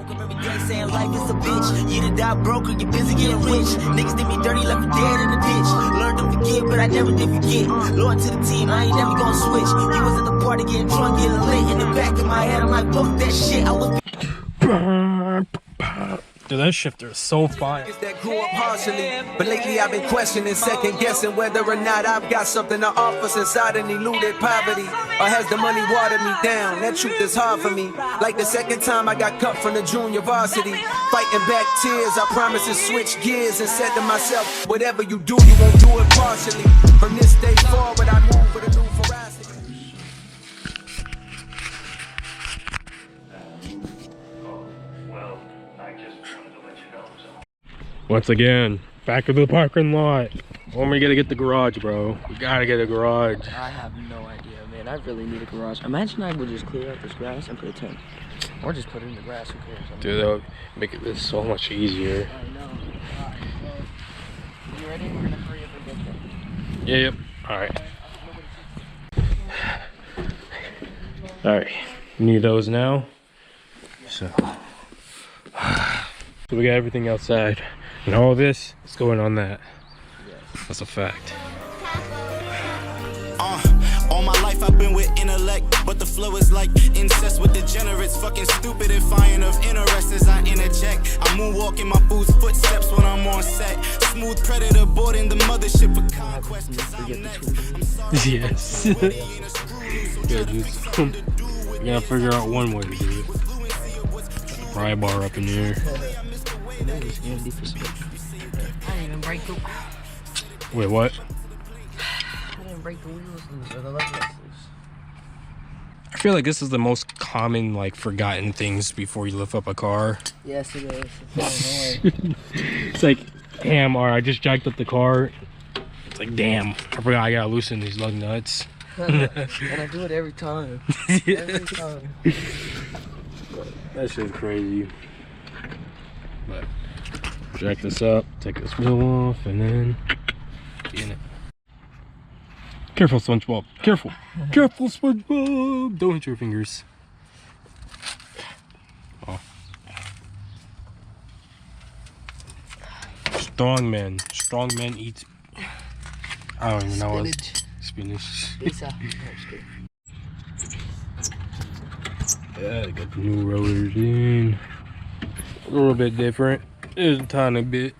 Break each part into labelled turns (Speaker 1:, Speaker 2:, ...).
Speaker 1: Woke up every day saying life is a bitch. You done died broke or you busy getting rich. Niggas did me dirty, left me dead in the ditch. Learned to forgive, but I never did forget. Loyal to the team, I ain't never gonna switch. You was at the party getting drunk, getting lit. In the back of my head, I'm like, fuck that shit. I was.
Speaker 2: Dude, that shifter is so fire.
Speaker 3: That grew up partially, but lately I've been questioning, second guessing whether or not I've got something to offer since I done eluded poverty, or has the money watered me down? That truth is hard for me. Like the second time I got cut from the junior varsity, fighting back tears. I promise to switch gears and said to myself, whatever you do, you won't do it partially. From this day forward, I move with a new veracity.
Speaker 2: Once again, back to the parking lot. When we gotta get the garage, bro. We gotta get a garage.
Speaker 4: I have no idea, man. I really need a garage. Imagine I would just clear out this grass and put a tent. Or just put it in the grass, who cares?
Speaker 2: Dude, that would make this so much easier.
Speaker 4: I know. Alright, so, you ready? We're gonna hurry up and get there.
Speaker 2: Yep. Alright. Alright. Need those now. So we got everything outside. And all of this is going on that. That's a fact.
Speaker 5: All my life I've been with intellect, but the flow is like incest with degenerates. Fucking stupid and fine of interest as I interject. I'm moonwalking my boots footsteps when I'm on set. Smooth predator boarding the mothership of conquest.
Speaker 2: Yes. We gotta figure out one way to do it. Got the pry bar up in here.
Speaker 4: I didn't even break the.
Speaker 2: Wait, what?
Speaker 4: I didn't break the wheels loose or the leg nuts loose.
Speaker 2: I feel like this is the most common, like, forgotten things before you lift up a car.
Speaker 4: Yes, it is. It's annoying.
Speaker 2: It's like, damn, or I just jacked up the car. It's like, damn, I forgot I gotta loosen these lug nuts.
Speaker 4: And I do it every time. Every time.
Speaker 2: That shit's crazy. But jack this up, take this wheel off, and then get in it. Careful, SpongeBob. Careful. Careful, SpongeBob. Don't hit your fingers. Oh. Strong man. Strong man eats. I don't even know what. Spinach.
Speaker 4: Pizza.
Speaker 2: Yeah, I got the new rotors in. A little bit different. Just a tiny bit.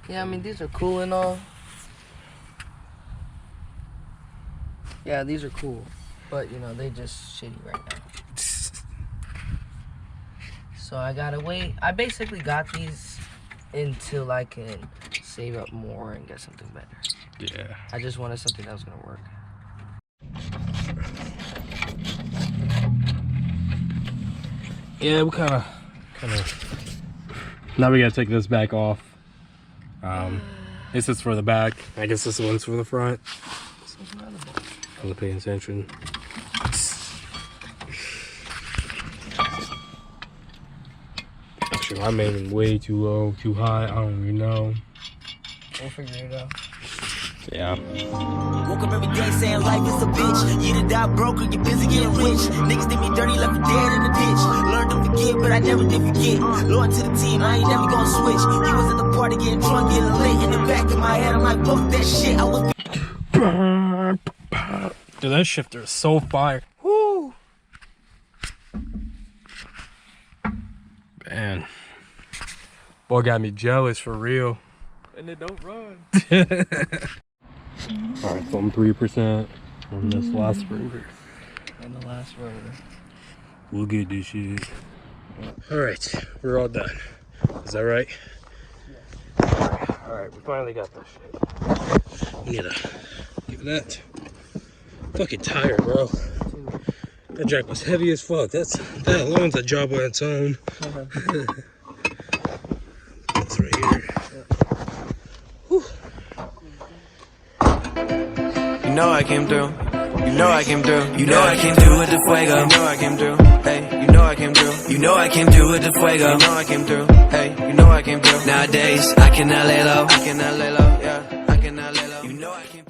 Speaker 4: Yeah, I mean, these are cool and all. Yeah, these are cool. But, you know, they just shitty right now. So I gotta wait. I basically got these until I can save up more and get something better.
Speaker 2: Yeah.
Speaker 4: I just wanted something that was gonna work.
Speaker 2: Yeah, we kind of. Now we gotta take this back off. This is for the back. I guess this one's for the front. I'm not paying attention. Actually, I'm aiming way too low, too high. I don't even know.
Speaker 4: We'll figure it out.
Speaker 2: Yeah.
Speaker 1: Woke up every day saying life is a bitch. You done died broke or you busy getting rich. Niggas did me dirty, left me dead in the ditch. Learned to forgive, but I never did forget. Loyal to the team, I ain't never gonna switch. You was at the party getting drunk, getting lit. In the back of my head, I'm like, fuck that shit. I was.
Speaker 2: Dude, that shifter is so fire. Woo! Man. Boy got me jealous for real.
Speaker 4: And it don't run.
Speaker 2: Alright, so I'm 3% on this last rotor.
Speaker 4: And the last rotor.
Speaker 2: We'll get this shit. Alright, we're all done. Is that right? Yes. Alright, we finally got this shit. We need to give that. Fucking tired, bro. That jack was heavy as fuck. That alone's a job on its own. That's right here. Whew.
Speaker 3: You know I came through. You know I came through. You know I came through with the fuego. You know I came through. Hey, you know I came through. You know I came through with the fuego. You know I came through. Hey, you know I came through. Nowadays, I cannot lay low. I cannot lay low, yeah.